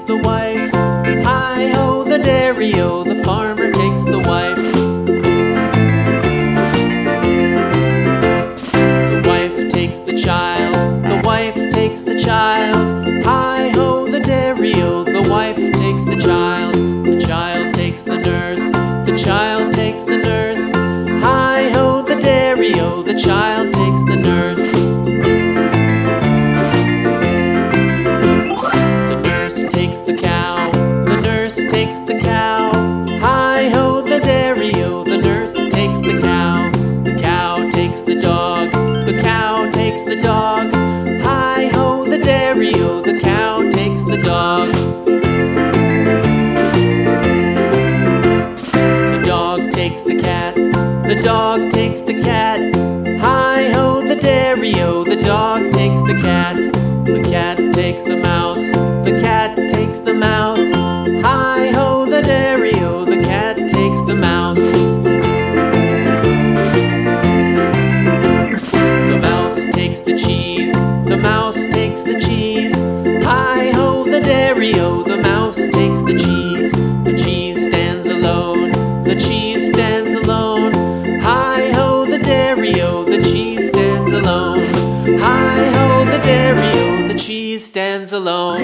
takes the wife. Hi-ho, the dairy-o, the farmer takes the wife. The wife takes the child, the wife takes the child. Hi-ho, the dairy-o, the wife takes the child. The child takes the nurse, the child takes the nurse. Hi-ho, the dairy-o, the child takes the nurse. The nurse takes the cow, the nurse takes the cow. Hi-ho, the dairy-o, the nurse takes the cow. The cow takes the dog, the cow takes the dog. Hi-ho, the dairy-o, the cow takes the dog. The dog takes the cat, the dog takes the cat. Hi-ho, the dairy-o, the dog takes the cat. The cat takes the mouse, the cat takes the mouse. Hi-ho, the dairy-o, the cat takes the mouse. The mouse takes the cheese, the mouse takes the cheese. Hi-ho, the dairy-o, the mouse takes the cheese. The cheese stands alone, the cheese stands alone. Hi-ho, the dairy-o, the cheese stands alone. Hi-ho, the dairy-o, the cheese stands alone.